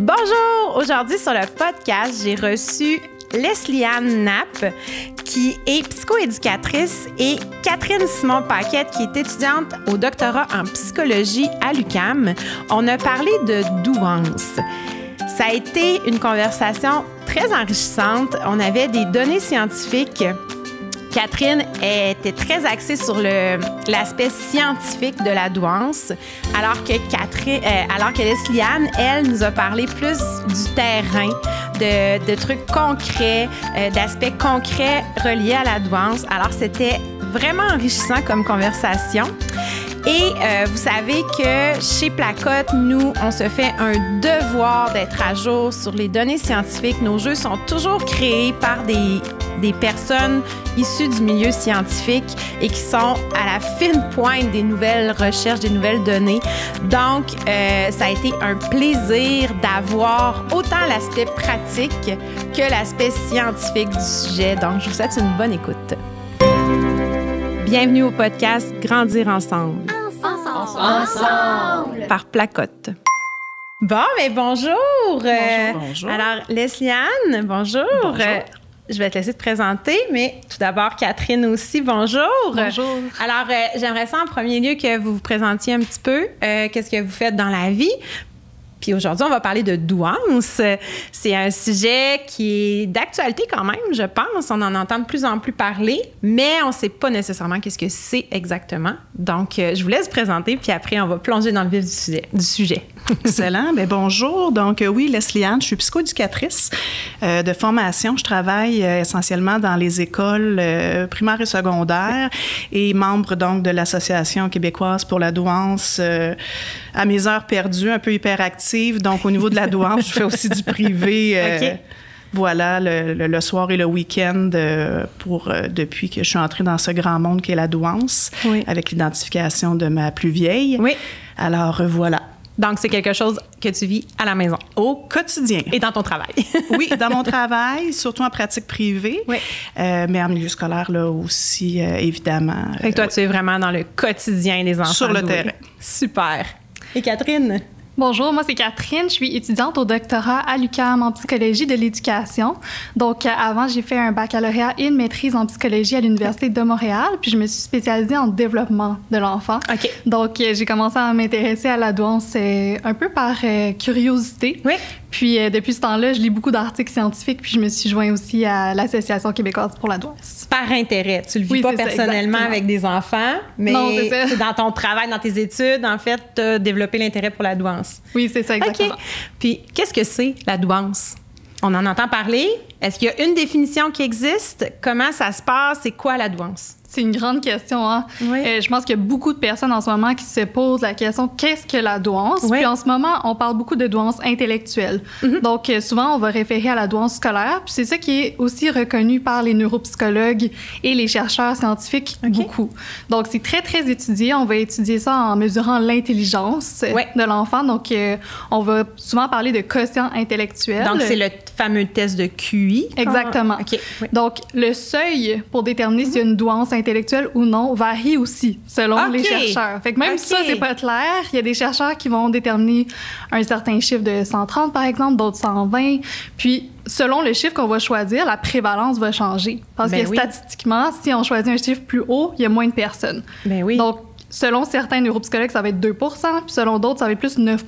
Bonjour! Aujourd'hui sur le podcast, j'ai reçu Leslie-Anne Knapp, qui est psychoéducatrice, et Catherine Simon-Paquette, qui est étudiante au doctorat en psychologie à l'UQAM. On a parlé de douance. Ça a été une conversation très enrichissante. On avait des données scientifiques. Catherine était très axée sur l'aspect scientifique de la douance, alors que Leslie-Anne, elle, nous a parlé plus du terrain, de trucs concrets, d'aspects concrets reliés à la douance. Alors, c'était vraiment enrichissant comme conversation. Et vous savez que chez Placote, nous, on se fait un devoir d'être à jour sur les données scientifiques. Nos jeux sont toujours créés par des personnes issues du milieu scientifique et qui sont à la fine pointe des nouvelles recherches, des nouvelles données. Donc, ça a été un plaisir d'avoir autant l'aspect pratique que l'aspect scientifique du sujet. Donc, je vous souhaite une bonne écoute. Bienvenue au podcast Grandir ensemble. Ensemble! Par Placote. Bon, mais bonjour! Bonjour. Alors, Leslie-Anne, bonjour! Bonjour. Je vais te laisser te présenter, mais tout d'abord, Catherine aussi, bonjour! Bonjour. Alors, j'aimerais ça en premier lieu que vous vous présentiez un petit peu. Qu'est-ce que vous faites dans la vie? Puis aujourd'hui, on va parler de douance. C'est un sujet qui est d'actualité quand même, je pense. On en entend de plus en plus parler, mais on ne sait pas nécessairement qu'est-ce que c'est exactement. Donc, je vous laisse vous présenter, puis après, on va plonger dans le vif du sujet. Excellent. Bien, bonjour. Donc, oui, Leslie-Anne, je suis psychoéducatrice de formation. Je travaille essentiellement dans les écoles primaires et secondaires et membre donc de l'Association québécoise pour la douance à mes heures perdues, un peu hyperactive. Donc, au niveau de la douance, je fais aussi du privé. OK. Voilà, le soir et le week-end depuis que je suis entrée dans ce grand monde qu'est la douance, Oui. avec l'identification de ma plus vieille. Oui. Alors, voilà. Donc, c'est quelque chose que tu vis à la maison. Au quotidien. Et dans ton travail. Oui, dans mon travail, surtout en pratique privée, Oui. mais en milieu scolaire, là aussi, évidemment. Fait que toi, tu es vraiment dans le quotidien des enfants. Sur le doués. terrain. Super. Et Catherine? Bonjour, moi c'est Catherine, je suis étudiante au doctorat à l'UQAM en psychologie de l'éducation. Donc avant, j'ai fait un baccalauréat et une maîtrise en psychologie à l'Université de Montréal, puis je me suis spécialisée en développement de l'enfant. OK. Donc j'ai commencé à m'intéresser à la douance un peu par curiosité. Oui. Puis depuis ce temps-là, je lis beaucoup d'articles scientifiques, puis je me suis jointe aussi à l'Association québécoise pour la douance. Par intérêt. Tu le vis Oui, pas c'est ça, personnellement exactement. avec des enfants, mais Non, c'est ça. c'est dans ton travail, dans tes études, en fait, tu as développé l'intérêt pour la douance. Oui, c'est ça, exactement. OK. Puis, qu'est-ce que c'est, la douance? On en entend parler. Est-ce qu'il y a une définition qui existe? Comment ça se passe? C'est quoi la douance? C'est une grande question, hein? Oui. Je pense qu'il y a beaucoup de personnes en ce moment qui se posent la question qu'est-ce que la douance? Oui. Puis en ce moment, on parle beaucoup de douance intellectuelle. Donc souvent, on va référer à la douance scolaire. Puis c'est ça qui est aussi reconnu par les neuropsychologues et les chercheurs scientifiques beaucoup. Donc c'est très, très étudié. On va étudier ça en mesurant l'intelligence Oui. de l'enfant. Donc on va souvent parler de quotient intellectuel. Donc, c'est le fameux test de QI. Exactement. OK. Oui. Donc, le seuil pour déterminer s'il y a une douance intellectuelle ou non varie aussi selon OK. les chercheurs. Fait que même si OK. ça, c'est pas clair, il y a des chercheurs qui vont déterminer un certain chiffre de 130, par exemple, d'autres 120. Puis, selon le chiffre qu'on va choisir, la prévalence va changer. Parce Ben que oui. statistiquement, si on choisit un chiffre plus haut, il y a moins de personnes. Ben oui. Donc, selon certains neuropsychologues, ça va être 2 puis selon d'autres, ça va être plus 9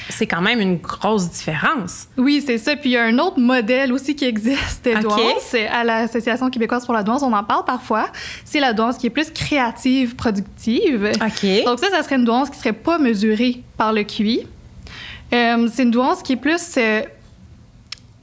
c'est quand même une grosse différence. Oui, c'est ça. Puis il y a un autre modèle aussi qui existe de OK. douance. À l'Association québécoise pour la douance, on en parle parfois. C'est la douance qui est plus créative, productive. OK. Donc ça serait une douance qui serait pas mesurée par le QI. C'est une douance qui est plus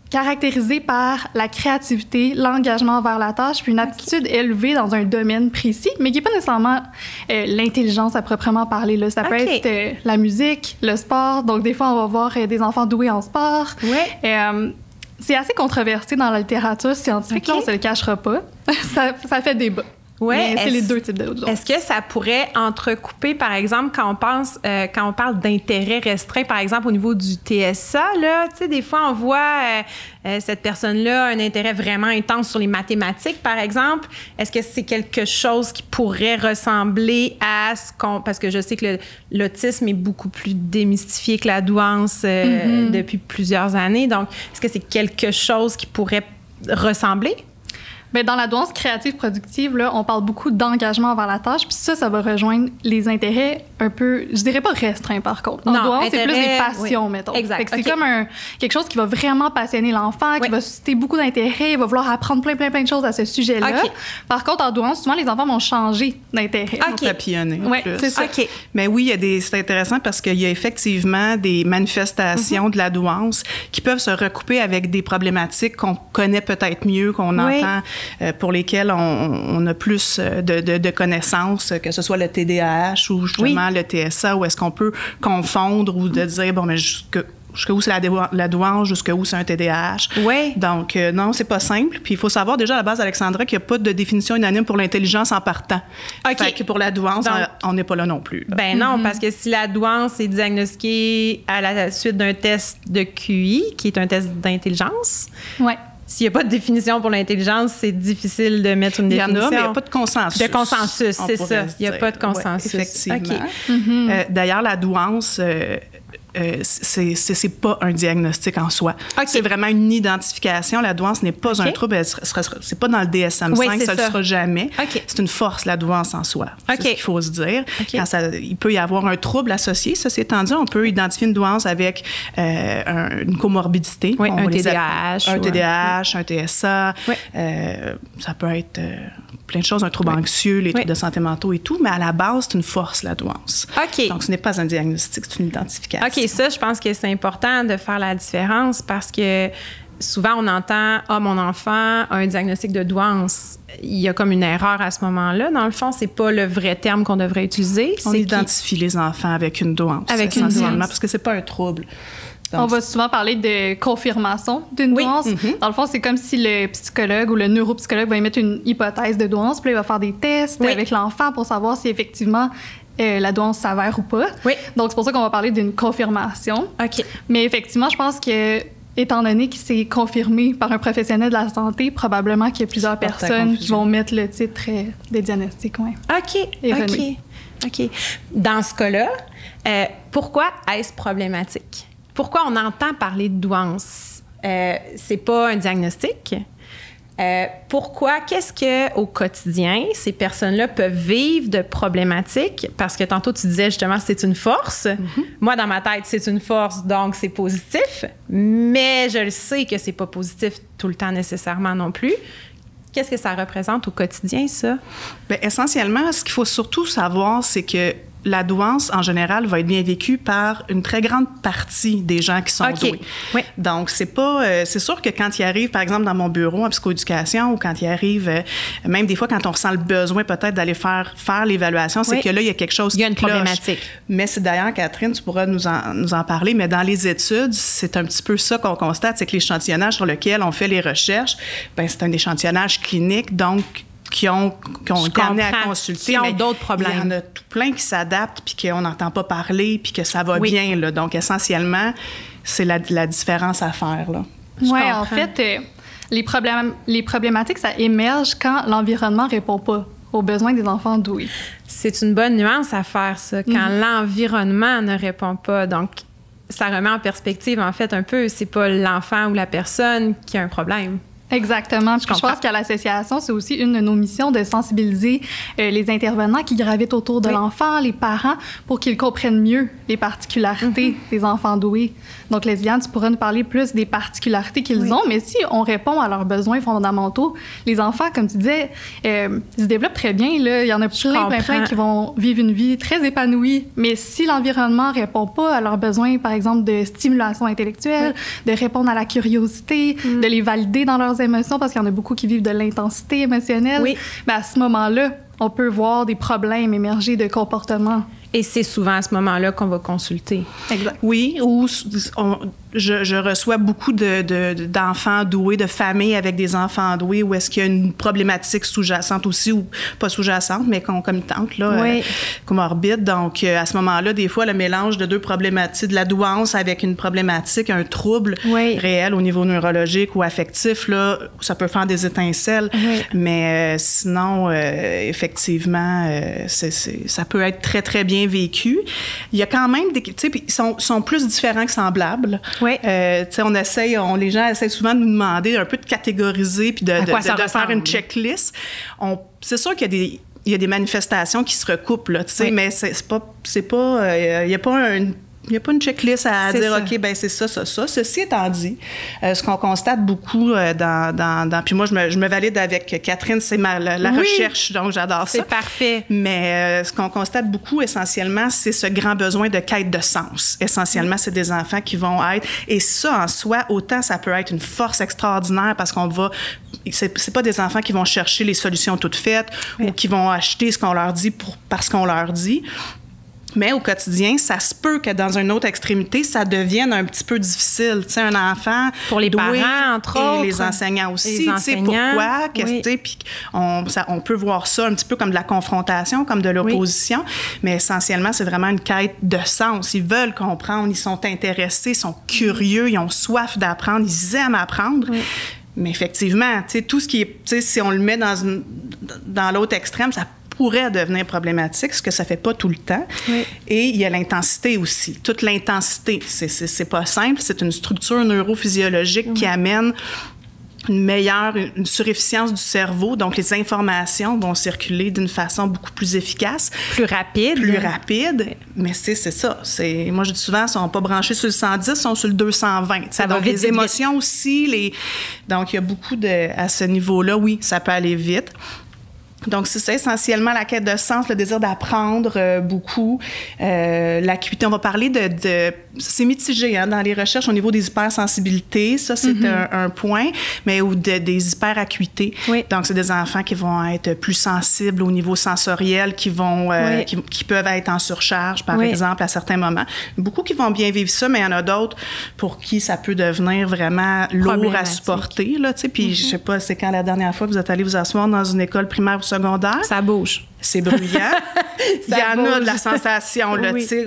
caractérisée par la créativité, l'engagement vers la tâche, puis une aptitude élevée dans un domaine précis, mais qui n'est pas nécessairement l'intelligence à proprement parler. Là. Ça peut OK. être la musique, le sport. Donc, des fois, on va voir des enfants doués en sport. Ouais. C'est assez controversé dans la littérature scientifique. OK. Là, on se le cachera pas. ça fait débat. Ouais, c'est les deux types de douance. Est-ce que ça pourrait entrecouper, par exemple, quand on parle d'intérêt restreint, par exemple, au niveau du TSA, là, tu sais, des fois, on voit cette personne-là a un intérêt vraiment intense sur les mathématiques, par exemple. Est-ce que c'est quelque chose qui pourrait ressembler à ce qu'on... Parce que je sais que l'autisme est beaucoup plus démystifié que la douance depuis plusieurs années. Donc, est-ce que c'est quelque chose qui pourrait ressembler? Bien, dans la douance créative productive, là, on parle beaucoup d'engagement envers la tâche, puis ça va rejoindre les intérêts un peu, je dirais pas restreints par contre. En douance, c'est plus des passions, mettons. Exact. Fait que c'est comme quelque chose qui va vraiment passionner l'enfant, qui va susciter beaucoup d'intérêt, il va vouloir apprendre plein de choses à ce sujet-là. Par contre, en douance, souvent, les enfants vont changer d'intérêt. Papillonner. Oui, c'est ça. Mais oui, c'est intéressant parce qu'il y a effectivement des manifestations de la douance qui peuvent se recouper avec des problématiques qu'on connaît peut-être mieux, qu'on entend, pour lesquelles on a plus de connaissances, que ce soit le TDAH ou justement le TSA, où est-ce qu'on peut confondre ou de dire, bon, mais jusqu'où c'est la douance, jusqu'où c'est un TDAH. Oui. Donc, non, c'est pas simple. Puis, il faut savoir déjà à la base, Alexandra, qu'il n'y a pas de définition unanime pour l'intelligence en partant. Fait que pour la douance, on n'est pas là non plus. Là. Ben non, parce que si la douance est diagnostiquée à la suite d'un test de QI, qui est un test d'intelligence, s'il n'y a pas de définition pour l'intelligence, c'est difficile de mettre une définition. Il y en a, mais il n'y a pas de consensus. De consensus, c'est ça. Il n'y a pas de consensus. Ouais, effectivement. D'ailleurs, la douance... c'est pas un diagnostic en soi. C'est vraiment une identification. La douance n'est pas un trouble. C'est pas dans le DSM-5, ça ne le sera jamais. C'est une force, la douance en soi. C'est ce qu'il faut se dire. Quand il peut y avoir un trouble associé, ceci étant dit, on peut identifier une douance avec une comorbidité. Un TDAH. Un TDAH, un TSA. Ça peut être plein de choses, un trouble anxieux, les troubles de santé mentaux et tout, mais à la base, c'est une force, la douance. Donc, ce n'est pas un diagnostic, c'est une identification. OK, ça, je pense que c'est important de faire la différence parce que souvent, on entend « Ah, mon enfant a un diagnostic de douance ». Il y a comme une erreur à ce moment-là. Dans le fond, c'est pas le vrai terme qu'on devrait utiliser. On identifie les enfants avec une douance, essentiellement, parce que c'est pas un trouble. Donc, on va souvent parler de confirmation d'une douance. Dans le fond, c'est comme si le psychologue ou le neuropsychologue va émettre une hypothèse de douance, puis là, il va faire des tests avec l'enfant pour savoir si effectivement la douance s'avère ou pas. Donc, c'est pour ça qu'on va parler d'une confirmation. Mais effectivement, je pense que étant donné que c'est confirmé par un professionnel de la santé, probablement qu'il y a plusieurs personnes qui vont mettre le titre des diagnostics. OK. Dans ce cas-là, pourquoi est-ce problématique? Pourquoi on entend parler de douance? C'est pas un diagnostic. Pourquoi? Qu'est-ce que au quotidien, ces personnes-là peuvent vivre de problématiques? Parce que tantôt, tu disais justement c'est une force. Moi, dans ma tête, c'est une force, donc c'est positif. Mais je le sais que c'est pas positif tout le temps nécessairement non plus. Qu'est-ce que ça représente au quotidien, ça? Bien, essentiellement, ce qu'il faut surtout savoir, c'est que la douance, en général, va être bien vécue par une très grande partie des gens qui sont doués. Donc, c'est sûr que quand il arrive, par exemple, dans mon bureau en psychoéducation ou quand il arrive, même des fois, quand on ressent le besoin peut-être d'aller faire l'évaluation, c'est que là, il y a quelque chose qui cloche. Il y a une problématique. Mais c'est d'ailleurs, Catherine, tu pourras nous en parler, mais dans les études, c'est un petit peu ça qu'on constate, c'est que l'échantillonnage sur lequel on fait les recherches, bien, c'est un échantillonnage clinique, donc qui ont été amenés à consulter. Qui ont d'autres problèmes. Il y en a tout plein qui s'adaptent, puis qu'on n'entend pas parler, puis que ça va bien. Là. Donc, essentiellement, c'est la différence à faire. Oui, en fait, les problématiques, ça émerge quand l'environnement ne répond pas aux besoins des enfants doués. C'est une bonne nuance à faire, ça, quand l'environnement ne répond pas. Donc, ça remet en perspective, en fait, un peu, c'est pas l'enfant ou la personne qui a un problème. Exactement. Je pense qu'à l'association, c'est aussi une de nos missions de sensibiliser les intervenants qui gravitent autour de l'enfant, les parents, pour qu'ils comprennent mieux les particularités des enfants doués. Donc, Lesliane, tu pourras nous parler plus des particularités qu'ils ont, mais si on répond à leurs besoins fondamentaux, les enfants, comme tu disais, ils se développent très bien. Là. Il y en a plein qui vont vivre une vie très épanouie, mais si l'environnement ne répond pas à leurs besoins, par exemple, de stimulation intellectuelle, de répondre à la curiosité, de les valider dans leurs émotions, parce qu'il y en a beaucoup qui vivent de l'intensité émotionnelle, ben à ce moment-là, on peut voir des problèmes émerger de comportement. Et c'est souvent à ce moment-là qu'on va consulter. Exact. Oui, ou je reçois beaucoup d'enfants doués, de familles avec des enfants doués où est-ce qu'il y a une problématique sous-jacente aussi, ou pas sous-jacente, mais concomitante, là, comorbide. Donc, à ce moment-là, des fois, le mélange de deux problématiques, de la douance avec une problématique, un trouble réel au niveau neurologique ou affectif, là, ça peut faire des étincelles. Oui. Mais sinon, effectivement, ça peut être très, très bien vécu. Il y a quand même des... Tu sais, ils sont plus différents que semblables. Oui. Les gens essaient souvent de nous demander un peu de catégoriser puis de faire une checklist. C'est sûr qu'il y a des manifestations qui se recoupent, là, tu sais, mais il n'y a pas une checklist à dire, OK, ben c'est ça. Ceci étant dit, ce qu'on constate beaucoup puis moi, je me valide avec Catherine, c'est la recherche, donc j'adore ça. C'est parfait. Mais ce qu'on constate beaucoup, essentiellement, c'est ce grand besoin de quête de sens. Essentiellement, c'est des enfants qui vont être... Et ça, en soi, autant ça peut être une force extraordinaire parce qu'on va... C'est pas des enfants qui vont chercher les solutions toutes faites ou qui vont acheter ce qu'on leur dit parce qu'on leur dit. Mais au quotidien, ça se peut que dans une autre extrémité, ça devienne un petit peu difficile. Tu sais, un enfant... Pour les parents, entre autres. Et les enseignants aussi. Tu sais, pourquoi? Puis on peut voir ça un petit peu comme de la confrontation, comme de l'opposition. Mais essentiellement, c'est vraiment une quête de sens. Ils veulent comprendre, ils sont intéressés, ils sont curieux, ils ont soif d'apprendre, ils aiment apprendre. Oui. Mais effectivement, tu sais, tout ce qui est... Tu sais, si on le met dans l'autre extrême, ça pourrait devenir problématique, ce que ça fait pas tout le temps. Oui. Et il y a l'intensité aussi. Toute l'intensité, c'est pas simple. C'est une structure neurophysiologique qui amène une surefficience du cerveau. Donc, les informations vont circuler d'une façon beaucoup plus efficace. Plus rapide. Mais c'est ça. Moi, je dis souvent, ils ne sont pas branchés sur le 110, ils sont sur le 220. Ça va vite. Les émotions aussi. Donc, il y a beaucoup à ce niveau-là, oui, ça peut aller vite. Donc, c'est ça, essentiellement la quête de sens, le désir d'apprendre beaucoup. L'acuité, on va parler c'est mitigé dans les recherches au niveau des hypersensibilités. Ça, c'est un point, mais des hyperacuités. Oui. Donc, c'est des enfants qui vont être plus sensibles au niveau sensoriel, qui peuvent être en surcharge, par exemple, à certains moments. Beaucoup qui vont bien vivre ça, mais il y en a d'autres pour qui ça peut devenir vraiment lourd à supporter. Là, puis, je sais pas, c'est quand la dernière fois que vous êtes allé vous asseoir dans une école primaire ou secondaire. Ça bouge. C'est bruyant. Il y en a de la sensation,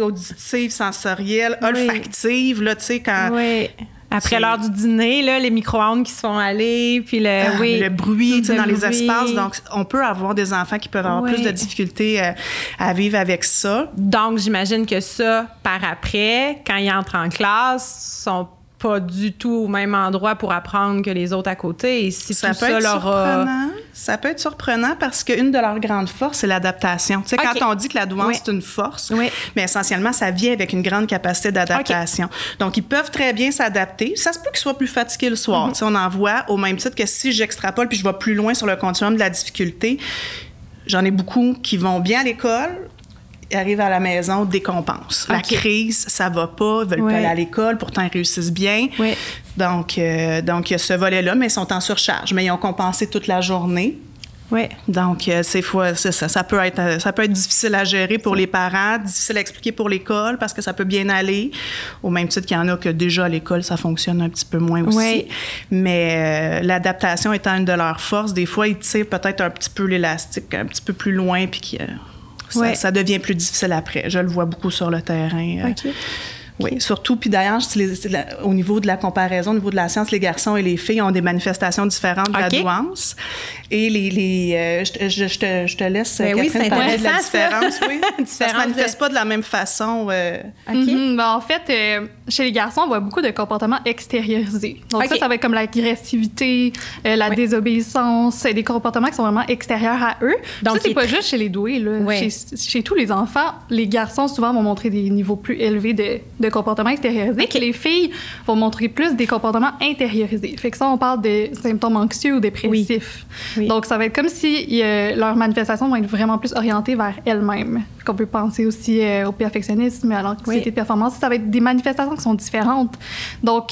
auditive, sensorielle, olfactive, là, tu sais, quand... Oui. Après l'heure du dîner, là, les micro-ondes qui se font aller, puis le bruit dans les espaces. Donc, on peut avoir des enfants qui peuvent avoir plus de difficultés à vivre avec ça. Donc, j'imagine que ça, par après, quand ils entrent en classe, sont pas du tout au même endroit pour apprendre que les autres à côté. Et si ça peut être surprenant parce qu'une de leurs grandes forces, c'est l'adaptation. Tu sais, quand on dit que la douance, c'est une force, mais essentiellement, ça vient avec une grande capacité d'adaptation. Donc, ils peuvent très bien s'adapter. Ça se peut qu'ils soient plus fatigués le soir. Tu sais, on en voit au même titre que si j'extrapole puis je vais plus loin sur le continuum de la difficulté, j'en ai beaucoup qui vont bien à l'école, arrivent à la maison, décompensent. La crise, ça va pas, ils veulent pas aller à l'école, pourtant ils réussissent bien. Oui. Donc, il y a ce volet-là, mais ils sont en surcharge. Mais ils ont compensé toute la journée. Oui. Donc, c'est ça. Ça peut être difficile à gérer pour les parents, difficile à expliquer pour l'école parce que ça peut bien aller. Au même titre qu'il y en a que déjà à l'école, ça fonctionne un petit peu moins aussi. Oui. Mais l'adaptation étant une de leurs forces, des fois, ils tirent peut-être un petit peu l'élastique, un petit peu plus loin, puis ça devient plus difficile après. Je le vois beaucoup sur le terrain. OK. Oui, surtout. Puis d'ailleurs, au niveau de la comparaison, au niveau de la science, les garçons et les filles ont des manifestations différentes de la douance. Et je te laisse, Catherine, parler de la différence. Oui, ça ne se manifeste pas de la même façon. En fait, chez les garçons, on voit beaucoup de comportements extériorisés. Donc ça va être comme l'agressivité, la désobéissance, des comportements qui sont vraiment extérieurs à eux. Donc ça, c'est pas juste chez les doués. Là. Chez tous les enfants, les garçons, souvent, vont montrer des niveaux plus élevés de comportements extériorisés. Les filles vont montrer plus des comportements intériorisés. Fait que ça, on parle de symptômes anxieux ou dépressifs. Oui. Donc, ça va être comme si leurs manifestations vont être vraiment plus orientées vers elles-mêmes. Qu'on peut penser aussi au perfectionnisme, à l'anxiété de performance. Ça va être des manifestations qui sont différentes. Donc,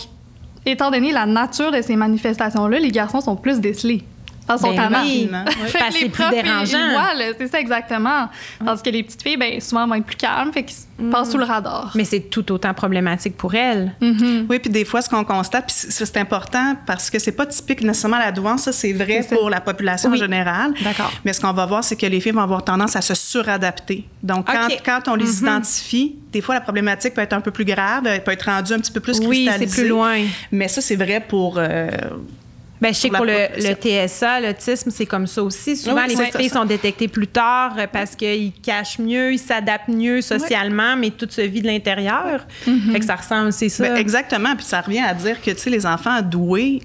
étant donné la nature de ces manifestations-là, les garçons sont plus décelés. Dans son talent. Oui, Fait parce que que c'est plus dérangeant. Ils voient, là, c'est ça exactement. Tandis que les petites filles, ben, souvent, vont être plus calmes, fait qu'ils passent sous le radar. Mais c'est tout autant problématique pour elles. Oui, puis des fois, ce qu'on constate, puis c'est important parce que c'est pas typique nécessairement à la douance, ça c'est vrai pour la population en général. D'accord. Mais ce qu'on va voir, c'est que les filles vont avoir tendance à se suradapter. Donc, quand on les identifie, des fois, la problématique peut être un peu plus grave, elle peut être rendue un petit peu plus cristallisée. Oui, c'est plus loin. Mais ça, c'est vrai pour... Ben, je sais que pour le TSA, l'autisme, c'est comme ça aussi. Souvent, les petites filles sont détectées plus tard parce qu'ils cachent mieux, ils s'adaptent mieux socialement, mais tout se vit de l'intérieur. Fait que ça ressemble, c'est ça. Ben, exactement. Puis ça revient à dire que, tu sais, les enfants doués,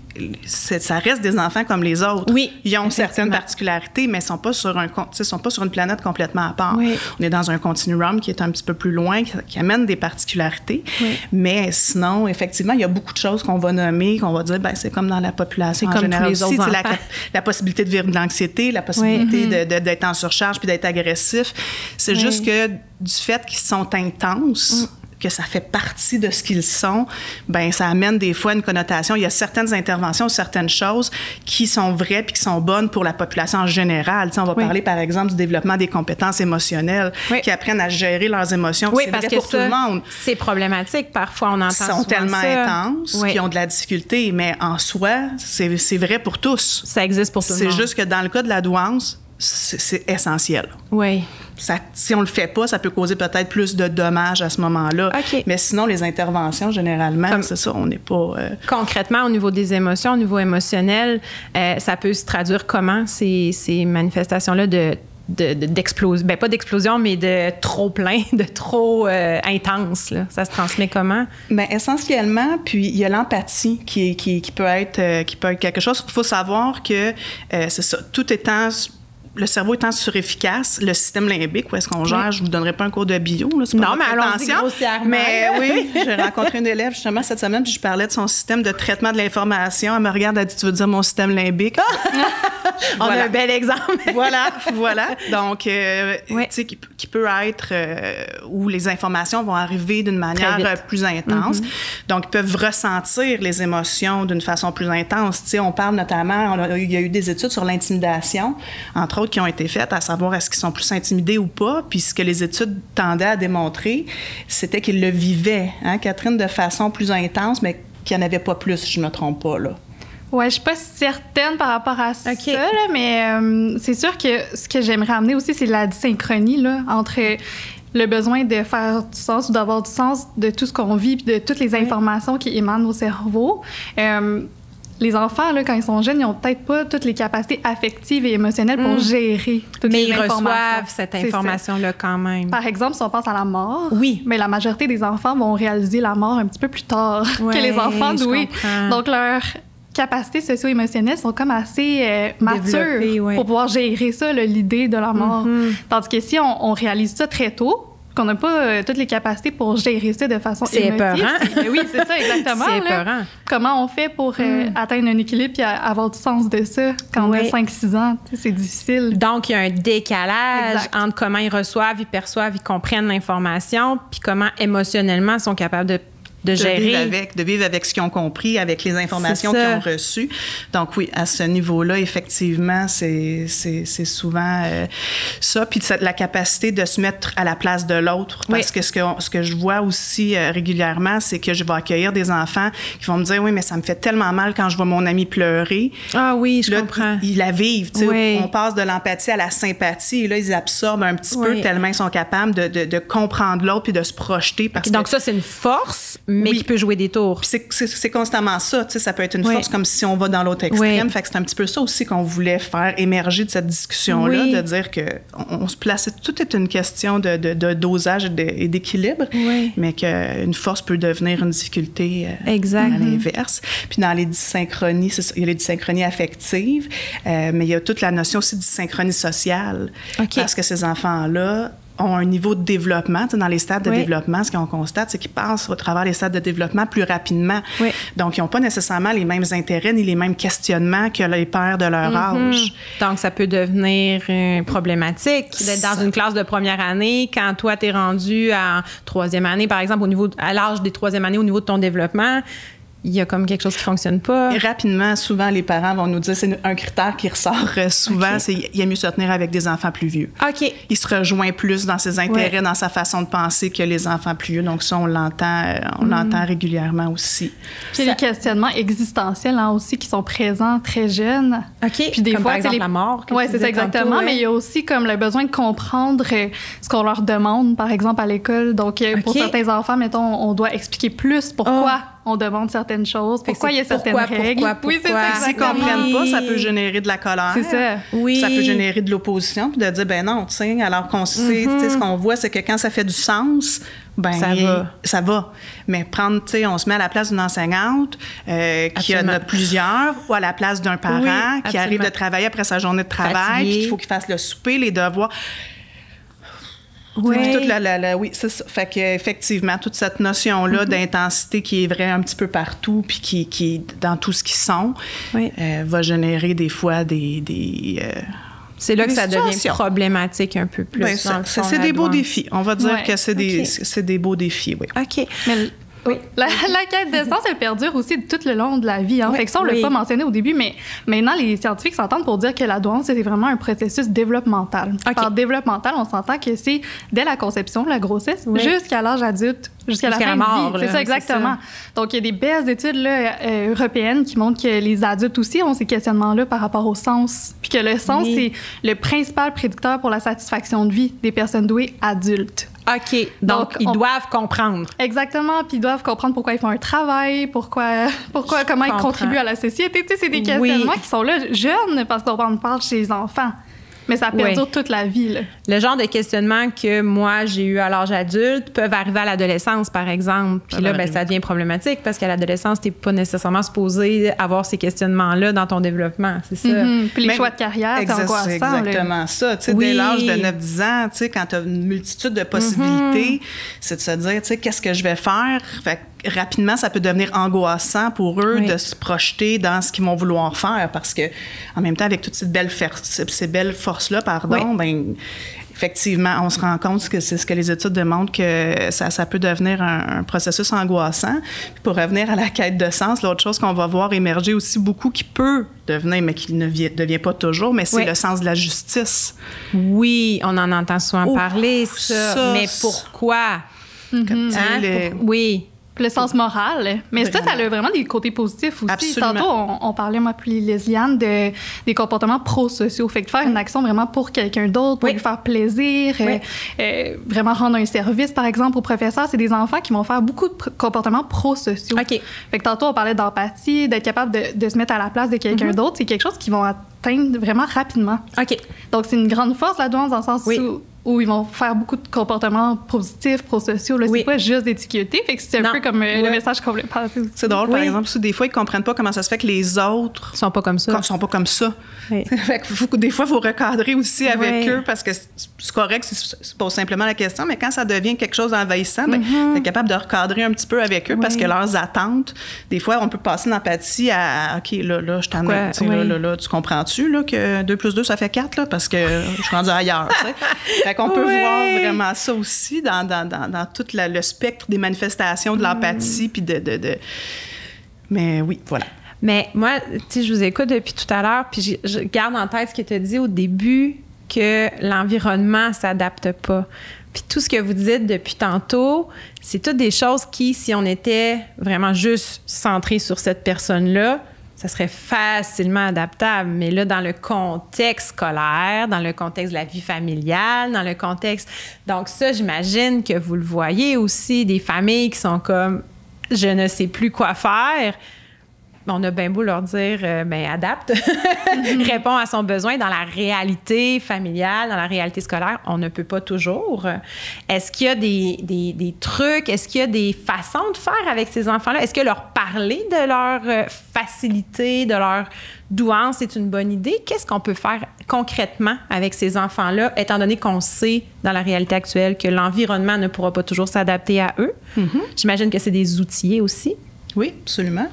ça reste des enfants comme les autres. Oui. Ils ont certaines particularités, mais ils sont pas sur une planète complètement à part. Oui. On est dans un continuum qui est un petit peu plus loin, qui amène des particularités. Oui. Mais sinon, effectivement, il y a beaucoup de choses qu'on va nommer, qu'on va dire, ben c'est comme dans la population. Comme tous les autres enfants. La possibilité de vivre de l'anxiété, la possibilité d'être en surcharge puis d'être agressif. C'est juste que du fait qu'ils sont intenses, que ça fait partie de ce qu'ils sont, ben ça amène des fois une connotation. Il y a certaines interventions, certaines choses qui sont vraies puis qui sont bonnes pour la population en général. Tu sais, on va parler, par exemple, du développement des compétences émotionnelles, qui apprennent à gérer leurs émotions. Oui, c'est parce vrai que pour tout le monde. C'est problématique. Parfois, on entend souvent ça. Ils sont tellement intenses qu'ils ont de la difficulté, mais en soi, c'est vrai pour tous. Ça existe pour tout le monde. C'est juste que dans le cas de la douance, c'est essentiel. Oui. Si on le fait pas, ça peut causer peut-être plus de dommages à ce moment-là. Okay. Mais sinon, les interventions, généralement, c'est ça, on n'est pas... Concrètement, au niveau des émotions, au niveau émotionnel, ça peut se traduire comment, ces manifestations-là d'explosion, ben pas d'explosion, mais de trop plein, de trop intense, là. Ça se transmet comment? Bien, essentiellement, puis il y a l'empathie qui peut être quelque chose. Il faut savoir que c'est ça, le cerveau étant surefficace, le système limbique, où est-ce qu'on gère, je ne vous donnerai pas un cours de bio, là, c'est pas non, mais allons-y grossièrement. Mais oui, j'ai rencontré une élève justement cette semaine, puis je parlais de son système de traitement de l'information. Elle me regarde, elle dit, tu veux dire mon système limbique? On a un bel exemple. voilà. Donc, tu sais, qui peut être où les informations vont arriver d'une manière plus intense. Donc, ils peuvent ressentir les émotions d'une façon plus intense. Tu sais, on parle notamment, il y a eu des études sur l'intimidation, entre autres, qui ont été faites, à savoir est-ce qu'ils sont plus intimidés ou pas. Puis ce que les études tendaient à démontrer, c'était qu'ils le vivaient, hein, Catherine, de façon plus intense, mais qu'il n'y en avait pas plus, si je ne me trompe pas, là. Oui, je suis pas certaine par rapport à ça, là, mais c'est sûr que ce que j'aimerais amener aussi, c'est la dysynchronie là, entre le besoin de faire du sens ou d'avoir du sens de tout ce qu'on vit puis de toutes les informations qui émanent au cerveau. Les enfants, là, quand ils sont jeunes, ils n'ont peut-être pas toutes les capacités affectives et émotionnelles pour gérer toutes les informations. Mais ils reçoivent cette information-là quand même. Par exemple, si on pense à la mort, mais la majorité des enfants vont réaliser la mort un petit peu plus tard que les enfants doués. Donc, leur capacités socio-émotionnelles sont comme assez matures pour pouvoir gérer ça, l'idée de la mort. Tandis que si on réalise ça très tôt, qu'on n'a pas toutes les capacités pour gérer ça de façon émotive. Épeurant. Oui, c'est ça, exactement. C'est épeurant. Comment on fait pour atteindre un équilibre et avoir du sens de ça quand on a 5-6 ans? C'est difficile. Donc, il y a un décalage entre comment ils reçoivent, ils perçoivent, ils comprennent l'information, puis comment émotionnellement ils sont capables de gérer. De vivre avec ce qu'ils ont compris, avec les informations qu'ils ont reçues. Donc oui, à ce niveau-là, effectivement, c'est souvent ça. Puis la capacité de se mettre à la place de l'autre. Parce que ce que je vois aussi régulièrement, c'est que je vais accueillir des enfants qui vont me dire, oui, mais ça me fait tellement mal quand je vois mon ami pleurer. Ah oui, je comprends. Ils la vivent. On passe de l'empathie à la sympathie. Et là, ils absorbent un petit peu tellement ils sont capables de comprendre l'autre puis de se projeter. Donc ça, c'est une force, mais qui peut jouer des tours. Puis c'est constamment ça. Ça peut être une force comme si on va dans l'autre extrême. Fait que c'est un petit peu ça aussi qu'on voulait faire émerger de cette discussion-là, de dire qu'on se place. Tout est une question de dosage et d'équilibre, mais qu'une force peut devenir une difficulté à l'inverse. Puis dans les dysynchronies, il y a les dysynchronies affectives, mais il y a toute la notion aussi de dysynchronie sociale. Parce que ces enfants-là ont un niveau de développement. Dans les stades de développement, ce qu'on constate, c'est qu'ils passent au travers les stades de développement plus rapidement. Donc, ils n'ont pas nécessairement les mêmes intérêts ni les mêmes questionnements que les pairs de leur âge. Donc, ça peut devenir problématique d'être dans une classe de première année quand toi, tu es rendu en troisième année, par exemple, à l'âge des troisième années, au niveau de ton développement. il y a comme quelque chose qui fonctionne pas? Et rapidement, souvent, les parents vont nous dire, c'est un critère qui ressort souvent, c'est qu'il aime mieux se tenir avec des enfants plus vieux. OK. Il se rejoint plus dans ses intérêts, dans sa façon de penser que les enfants plus vieux. Donc ça, on l'entend régulièrement aussi. Puis les questionnements existentiels aussi qui sont présents très jeunes. OK. Puis des comme fois, par exemple la mort. Oui, c'est ça exactement. Mais il y a aussi comme le besoin de comprendre ce qu'on leur demande, par exemple, à l'école. Donc, pour certains enfants, mettons, on doit expliquer plus pourquoi on demande certaines choses, pourquoi il y a certaines règles. Pourquoi? Oui, c'est ça, S'ils ne comprennent pas, ça peut générer de la colère. C'est ça. Oui. Ça peut générer de l'opposition, puis de dire, ben non, tu sais, alors qu'on sait, tu sais, ce qu'on voit, c'est que quand ça fait du sens, ben ça va. Mais prendre, tu sais, on se met à la place d'une enseignante qui en a plusieurs, ou à la place d'un parent qui arrive de travailler après sa journée de travail, puis qu'il faut qu'il fasse le souper, les devoirs. Oui, oui, c'est ça. Fait qu'effectivement, toute cette notion-là d'intensité qui est vraie un petit peu partout, puis qui est dans tout ce qu'ils sont, va générer des fois c'est là que ça devient problématique un peu plus. C'est des beaux défis. On va dire que c'est des beaux défis, oui. OK. Mais la quête de sens, elle perdure aussi tout le long de la vie. Fait que ça, on ne l'a pas mentionné au début, mais maintenant, les scientifiques s'entendent pour dire que la douance, c'est vraiment un processus développemental. Par développemental, on s'entend que c'est dès la conception, la grossesse, jusqu'à l'âge adulte, jusqu'à la fin mort, de vie. C'est ça, exactement. Donc, il y a des belles études européennes qui montrent que les adultes aussi ont ces questionnements-là par rapport au sens. Puis que le sens, c'est le principal prédicteur pour la satisfaction de vie des personnes douées adultes. OK. Donc ils doivent comprendre. Exactement. Puis ils doivent comprendre pourquoi ils font un travail, comment ils contribuent à la société. Tu sais, c'est des questionnements qui sont là jeunes parce qu'on parle chez les enfants. Mais ça perdure toute la vie, là. Le genre de questionnement que moi, j'ai eu à l'âge adulte peuvent arriver à l'adolescence, par exemple. Puis là, ça devient problématique parce qu'à l'adolescence, tu n'es pas nécessairement supposé avoir ces questionnements-là dans ton développement. C'est ça. Puis les choix de carrière, c'est angoissant. C'est exactement ça. Tu sais, dès l'âge de 9-10 ans, tu sais, quand tu as une multitude de possibilités, c'est de se dire, tu sais, qu'est-ce que je vais faire? Fait rapidement, ça peut devenir angoissant pour eux de se projeter dans ce qu'ils vont vouloir faire parce que, en même temps, avec toutes ces belles forces-là, ben, effectivement, on se rend compte que c'est ce que les études démontrent que ça peut devenir un processus angoissant. Puis pour revenir à la quête de sens, l'autre chose qu'on va voir émerger aussi beaucoup qui peut devenir, mais qui ne devient pas toujours, mais c'est le sens de la justice. Oui, on en entend souvent parler, ça. Mais pourquoi? Oui. Le sens moral. Mais ça a vraiment des côtés positifs aussi. Absolument. Tantôt, on parlait, moi puis Lesliane, des comportements prosociaux. Fait que faire une action vraiment pour quelqu'un d'autre, pour lui faire plaisir, vraiment rendre un service, par exemple, aux professeurs, c'est des enfants qui vont faire beaucoup de comportements prosociaux. OK. Fait que tantôt, on parlait d'empathie, d'être capable de se mettre à la place de quelqu'un d'autre. C'est quelque chose qu'ils vont atteindre vraiment rapidement. OK. Donc, c'est une grande force, la douance, dans le sens où ils vont faire beaucoup de comportements positifs, prosociaux. Là, c'est pas juste d'étiqueter. Fait que c'est un peu comme le message qu'on voulait passer aussi. C'est drôle, par exemple, des fois, ils comprennent pas comment ça se fait que les autres sont pas comme ça. Fait que des fois, il faut recadrer aussi avec eux parce que c'est correct, c'est pas simplement la question, mais quand ça devient quelque chose d'envahissant, t'es capable de recadrer un petit peu avec eux parce que leurs attentes, des fois, on peut passer d'empathie à OK, là, je t'en ai, là, tu comprends-tu là, que 2 + 2, ça fait 4, là, parce que je suis rendue ailleurs, tu sais. Fait qu'on peut voir vraiment ça aussi dans tout le spectre des manifestations de l'empathie puis de... Mais oui, voilà. Mais moi, tu sais, je vous écoute depuis tout à l'heure, puis je garde en tête ce que tu as dit au début, que l'environnement s'adapte pas. Puis tout ce que vous dites depuis tantôt, c'est toutes des choses qui, si on était vraiment juste centré sur cette personne-là, ça serait facilement adaptable. Mais là, dans le contexte scolaire, dans le contexte de la vie familiale, dans le contexte... Donc ça, j'imagine que vous le voyez aussi, des familles qui sont comme « je ne sais plus quoi faire ». On a bien beau leur dire, adapte, répond à son besoin dans la réalité familiale, dans la réalité scolaire, on ne peut pas toujours. Est-ce qu'il y a des trucs, est-ce qu'il y a des façons de faire avec ces enfants-là? Est-ce que leur parler de leur facilité, de leur douance est une bonne idée? Qu'est-ce qu'on peut faire concrètement avec ces enfants-là, étant donné qu'on sait dans la réalité actuelle que l'environnement ne pourra pas toujours s'adapter à eux? J'imagine que c'est des outils aussi. Oui, absolument.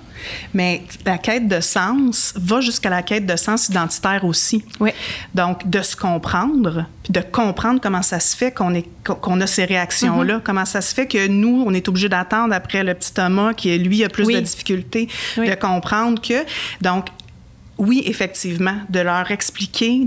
Mais la quête de sens va jusqu'à la quête de sens identitaire aussi. Oui. Donc, de se comprendre, puis de comprendre comment ça se fait qu'on a ces réactions-là, comment ça se fait que nous, on est obligé d'attendre après le petit Thomas qui, lui, a plus de difficultés, de comprendre que... Donc, oui, effectivement, de leur expliquer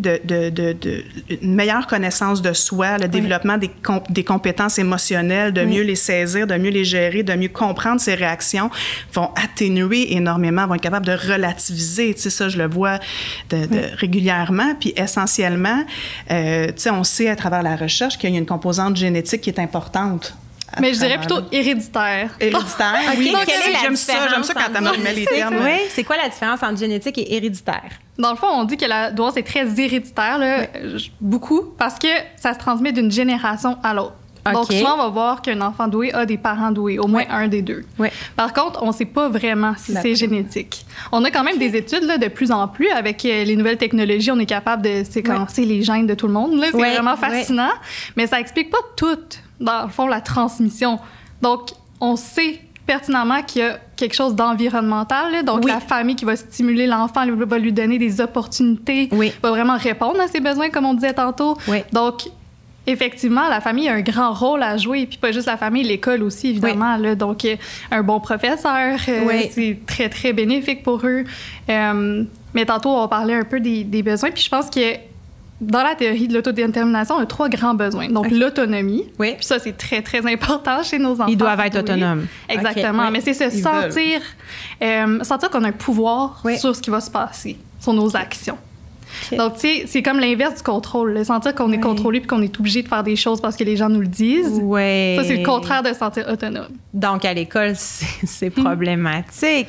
une meilleure connaissance de soi, le développement des compétences émotionnelles, de mieux les saisir, de mieux les gérer, de mieux comprendre ces réactions, vont atténuer énormément, vont être capables de relativiser. Tu sais, ça, je le vois régulièrement. Puis essentiellement, tu sais, on sait à travers la recherche qu'il y a une composante génétique qui est importante. Mais je dirais plutôt héréditaire. Héréditaire, oui. Donc, J'aime ça quand tu met les termes. Oui, c'est quoi la différence entre génétique et héréditaire? Dans le fond, on dit que la douance est très héréditaire, là, beaucoup, parce que ça se transmet d'une génération à l'autre. Donc, souvent, on va voir qu'un enfant doué a des parents doués, au moins un des deux. Par contre, on ne sait pas vraiment si c'est génétique. On a quand même des études là, de plus en plus. Avec les nouvelles technologies, on est capable de séquencer les gènes de tout le monde. C'est vraiment fascinant. Mais ça n'explique pas tout, dans le fond, la transmission. Donc, on sait pertinemment qu'il y a quelque chose d'environnemental. Là. Donc, la famille qui va stimuler l'enfant va lui donner des opportunités, va vraiment répondre à ses besoins, comme on disait tantôt. Donc, effectivement, la famille a un grand rôle à jouer, puis pas juste la famille, l'école aussi, évidemment. Là. Donc, un bon professeur, c'est très, très bénéfique pour eux. Mais tantôt, on parlait un peu des besoins, puis je pense que dans la théorie de l'autodétermination, on a 3 grands besoins. Donc, l'autonomie, puis ça, c'est très, très important chez nos enfants. Ils doivent être autonomes. Exactement, mais c'est se sentir qu'on a un pouvoir sur ce qui va se passer, sur nos actions. Donc, tu sais, c'est comme l'inverse du contrôle. Le sentir qu'on est contrôlé puis qu'on est obligé de faire des choses parce que les gens nous le disent. Ça, c'est le contraire de se sentir autonome. Donc, à l'école, c'est problématique.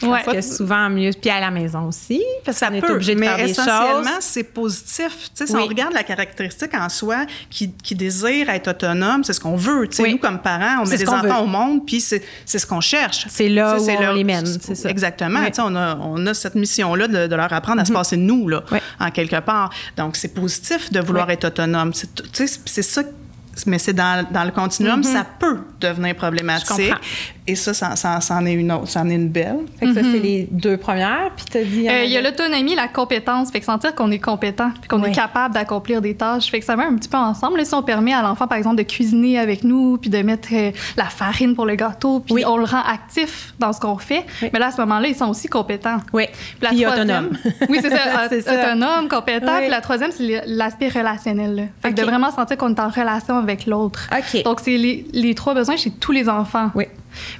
Parce que souvent, mieux, puis à la maison aussi, parce qu'on est obligé de faire des choses. Mais essentiellement, c'est positif. Tu sais, si on regarde la caractéristique en soi qui désire être autonome, c'est ce qu'on veut. Tu sais, nous, comme parents, on met des enfants au monde, puis c'est ce qu'on cherche. C'est là où on les mène, c'est ça. Exactement. Tu sais, on a cette mission-là de leur apprendre à se passer de nous, là, en quelque part. Donc, c'est positif de vouloir être autonome. Tu sais, c'est ça. Mais c'est dans le continuum, ça peut devenir problématique. Et ça en est une autre, ça en est une belle. Fait que ça, c'est les 2 premières. Puis t'as dit... il y a l'autonomie, la compétence. Fait que sentir qu'on est compétent puis qu'on est capable d'accomplir des tâches. Fait que ça va un petit peu ensemble. Là, si on permet à l'enfant, par exemple, de cuisiner avec nous puis de mettre la farine pour le gâteau, puis on le rend actif dans ce qu'on fait, mais là, à ce moment-là, ils sont aussi compétents. Puis autonome. Oui, c'est ça. Autonome, compétent. Puis la troisième, c'est l'aspect relationnel. Là. Fait que de vraiment sentir qu'on est en relation avec l'autre. Donc, c'est les 3 besoins chez tous les enfants.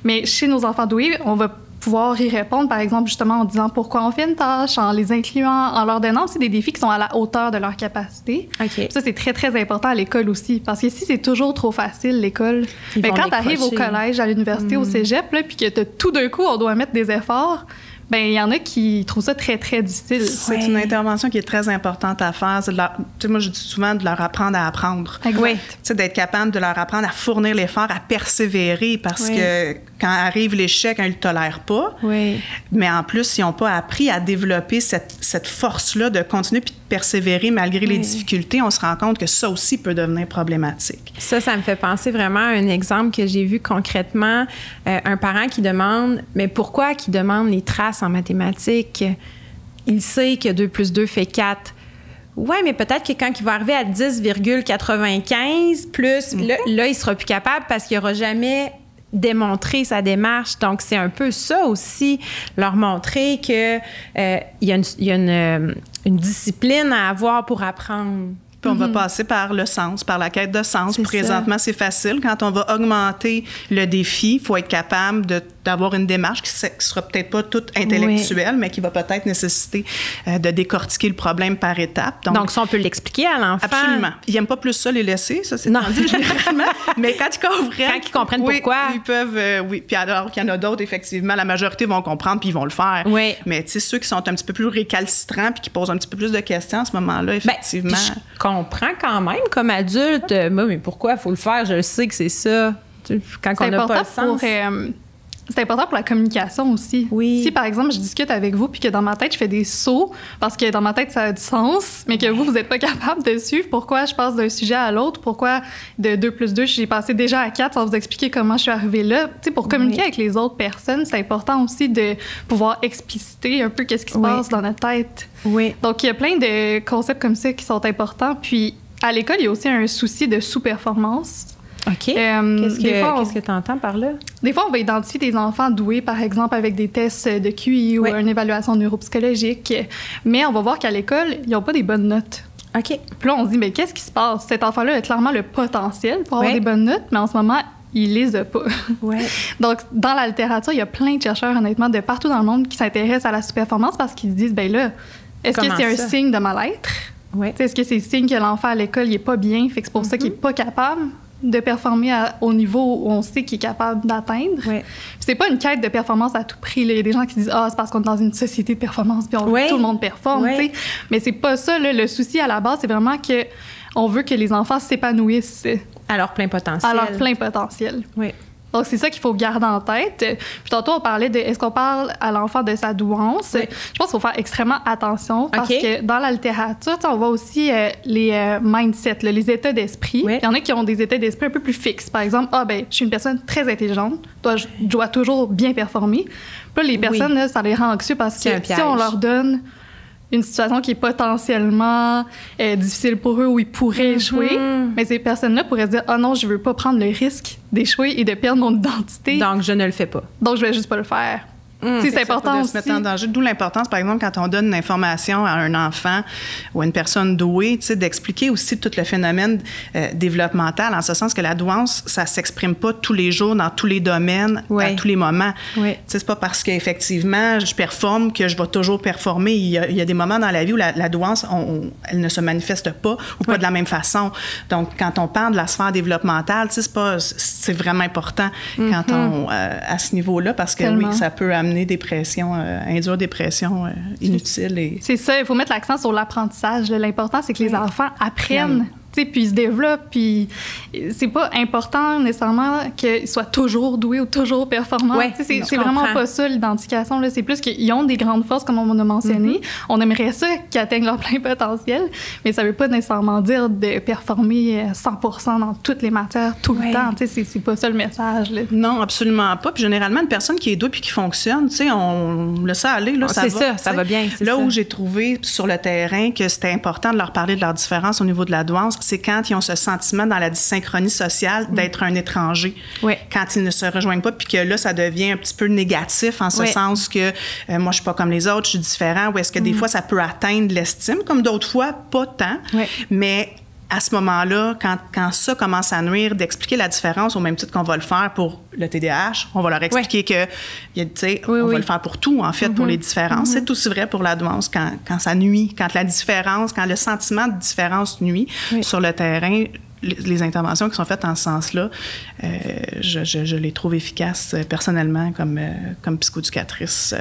Mais chez nos enfants doués, on va pouvoir y répondre, par exemple, justement en disant pourquoi on fait une tâche, en les incluant, en leur donnant aussi des défis qui sont à la hauteur de leur capacité. Ça, c'est très, très important à l'école aussi. Parce que si c'est toujours trop facile, l'école, mais quand tu arrives au collège, à l'université, au cégep, là, puis que tout d'un coup, on doit mettre des efforts, bien, il y en a qui trouvent ça très, très difficile. C'est une intervention qui est très importante à faire. Moi, je dis souvent de leur apprendre à apprendre. D'être capable de leur apprendre à fournir l'effort, à persévérer, parce que quand arrive l'échec, ils ne le tolèrent pas. Mais en plus, ils n'ont pas appris à développer cette force-là de continuer puis de persévérer malgré les difficultés. On se rend compte que ça aussi peut devenir problématique. Ça me fait penser vraiment à un exemple que j'ai vu concrètement. Un parent qui demande, mais pourquoi qu'il demande les traces en mathématiques? Il sait que 2 plus 2 fait 4. Oui, mais peut-être que quand il va arriver à 10,95 plus, là, il ne sera plus capable parce qu'il n'aura jamais démontrer sa démarche. Donc, c'est un peu ça aussi, leur montrer qu'il y a une discipline à avoir pour apprendre. Puis on va passer par le sens, par la quête de sens. Présentement, c'est facile. Quand on va augmenter le défi, il faut être capable d'avoir une démarche qui sera peut-être pas toute intellectuelle, mais qui va peut-être nécessiter de décortiquer le problème par étapes. Donc ça, on peut l'expliquer à l'enfant. Absolument. Ils n'aiment pas plus ça, les laisser, ça, c'est dit généralement. Mais quand ils comprennent pourquoi. Ils peuvent, Puis alors qu'il y en a d'autres, effectivement, la majorité vont comprendre puis ils vont le faire. Mais tu sais, ceux qui sont un petit peu plus récalcitrants puis qui posent un petit peu plus de questions à ce moment-là, effectivement... Je comprends quand même, comme adulte, mais pourquoi il faut le faire? Je sais que c'est ça. Quand on n'a pas le sens. c'est important pour la communication aussi. Oui. Si, par exemple, je discute avec vous puis que dans ma tête, je fais des sauts parce que dans ma tête, ça a du sens, mais que vous n'êtes pas capable de suivre pourquoi je passe d'un sujet à l'autre, pourquoi de 2 plus 2, j'ai passé déjà à 4 sans vous expliquer comment je suis arrivée là. Tu sais, pour communiquer avec les autres personnes, c'est important aussi de pouvoir expliciter un peu qu'est-ce qui se passe dans notre tête. Oui. Donc, il y a plein de concepts comme ça qui sont importants. Puis, à l'école, il y a aussi un souci de sous-performance. OK. Qu'est-ce que tu entends par là? Des fois, on va identifier des enfants doués, par exemple, avec des tests de QI ou une évaluation neuropsychologique. Mais on va voir qu'à l'école, ils n'ont pas des bonnes notes. OK. Puis là, on se dit, mais qu'est-ce qui se passe? Cet enfant-là a clairement le potentiel pour avoir des bonnes notes, mais en ce moment, il les a pas. Ouais. Donc, dans la littérature, il y a plein de chercheurs, honnêtement, de partout dans le monde qui s'intéressent à la sous-performance parce qu'ils se disent, ben là, est-ce que c'est un signe de mal-être? Ouais. Est-ce que c'est signe que l'enfant à l'école, il est pas bien, fait que c'est pour ça qu'il est pas capable de performer au niveau où on sait qu'il est capable d'atteindre. Ouais. C'est pas une quête de performance à tout prix. Là. Il y a des gens qui disent « Ah, c'est parce qu'on est dans une société de performance puis tout le monde performe. Ouais. » Mais c'est pas ça. Là. Le souci à la base, c'est vraiment que on veut que les enfants s'épanouissent. À leur plein potentiel. À leur plein potentiel. Oui. Donc, c'est ça qu'il faut garder en tête. Puis tantôt, on parlait de est-ce qu'on parle à l'enfant de sa douance? Oui. Je pense qu'il faut faire extrêmement attention parce que dans la littérature, on voit aussi les mindsets, les états d'esprit. Oui. Il y en a qui ont des états d'esprit un peu plus fixes. Par exemple, je suis une personne très intelligente, je dois toujours bien performer. Puis là, les personnes, là, ça les rend anxieux parce que si on leur donne une situation qui est potentiellement difficile pour eux où ils pourraient échouer, mais ces personnes-là pourraient se dire « Ah non, je veux pas prendre le risque d'échouer et de perdre mon identité. Donc, je ne le fais pas. Donc, je vais juste pas le faire. » C'est important de aussi. se mettre en danger. D'où l'importance, par exemple, quand on donne une information à un enfant ou à une personne douée, d'expliquer aussi tout le phénomène développemental, en ce sens que la douance, ça s'exprime pas tous les jours, dans tous les domaines, à tous les moments. C'est pas parce qu'effectivement, je performe que je vais toujours performer. Il y a des moments dans la vie où la douance, elle ne se manifeste pas ou pas de la même façon. Donc, quand on parle de la sphère développementale, c'est vraiment important quand on à ce niveau-là, parce que oui, ça peut amener des pressions, induire des pressions inutiles. C'est ça, il faut mettre l'accent sur l'apprentissage. L'important, c'est que les enfants apprennent. Puis ils se développent, puis c'est pas important nécessairement qu'ils soient toujours doués ou toujours performants. C'est vraiment pas ça, l'identification. Là. C'est plus qu'ils ont des grandes forces, comme on a mentionné. On aimerait ça qu'ils atteignent leur plein potentiel, mais ça veut pas nécessairement dire de performer 100% dans toutes les matières, tout le temps. C'est pas ça le message. Là. Non, absolument pas. Puis généralement, une personne qui est douée puis qui fonctionne, on laisse ça aller, là, ça va bien. Là où j'ai trouvé sur le terrain que c'était important de leur parler de leur différence au niveau de la douance, c'est quand ils ont ce sentiment dans la dysynchronie sociale d'être un étranger. Quand ils ne se rejoignent pas, puis que là, ça devient un petit peu négatif en ce sens que moi, je suis pas comme les autres, je suis différent, ou est-ce que des fois, ça peut atteindre l'estime, comme d'autres fois, pas tant, mais à ce moment-là, quand ça commence à nuire, d'expliquer la différence au même titre qu'on va le faire pour le TDAH, on va leur expliquer que, on va le faire pour tout, en fait, pour les différences. C'est aussi vrai pour la douance quand ça nuit, quand la différence, quand le sentiment de différence nuit sur le terrain. Les interventions qui sont faites en ce sens-là, je les trouve efficaces personnellement comme psychoéducatrice.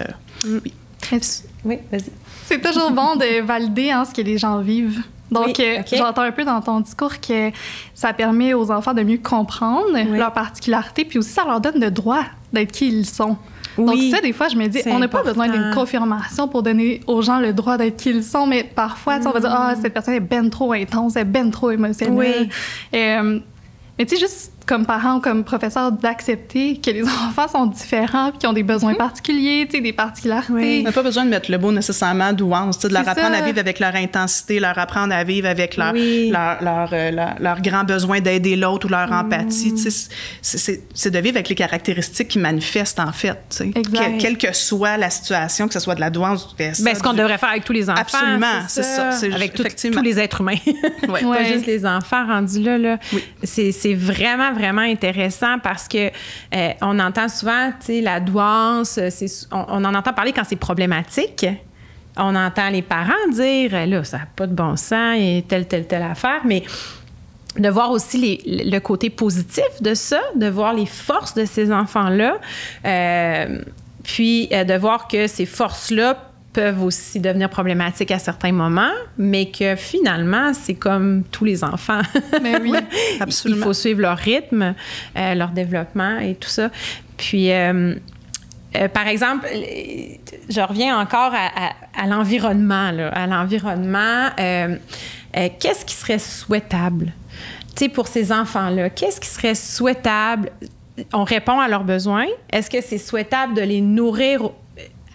Oui, vas-y. C'est toujours bon de valider ce que les gens vivent. Donc, j'entends un peu dans ton discours que ça permet aux enfants de mieux comprendre leurs particularités, puis aussi ça leur donne le droit d'être qui ils sont. Donc ça, des fois, je me dis, on n'a pas besoin d'une confirmation pour donner aux gens le droit d'être qui ils sont, mais parfois, on va dire, cette personne est ben trop intense, elle est ben trop émotionnelle. Mais tu sais, juste comme parent ou comme professeur, d'accepter que les enfants sont différents puis qu'ils ont des besoins particuliers, tu sais, des particularités. On n'a pas besoin de mettre le mot nécessairement douance, de leur apprendre à vivre avec leur intensité, leur apprendre à vivre avec leur grand besoin d'aider l'autre ou leur empathie. C'est de vivre avec les caractéristiques qui manifestent, en fait. Quelle que soit la situation, que ce soit de la douance, ce qu'on devrait faire avec tous les enfants. Absolument, c'est ça. Avec tous les êtres humains. Pas juste les enfants rendus là. C'est vraiment intéressant parce que on entend souvent, tu sais, la douance, on en entend parler quand c'est problématique. On entend les parents dire, là, ça n'a pas de bon sens et telle affaire, mais de voir aussi le côté positif de ça, de voir les forces de ces enfants-là, puis de voir que ces forces-là peuvent aussi devenir problématiques à certains moments, mais que finalement, c'est comme tous les enfants. Mais oui, absolument. Il faut suivre leur rythme, leur développement et tout ça. Puis, par exemple, je reviens encore à l'environnement. Là, à l'environnement, qu'est-ce qui serait souhaitable? Tu sais, pour ces enfants-là, qu'est-ce qui serait souhaitable? On répond à leurs besoins. Est-ce que c'est souhaitable de les nourrir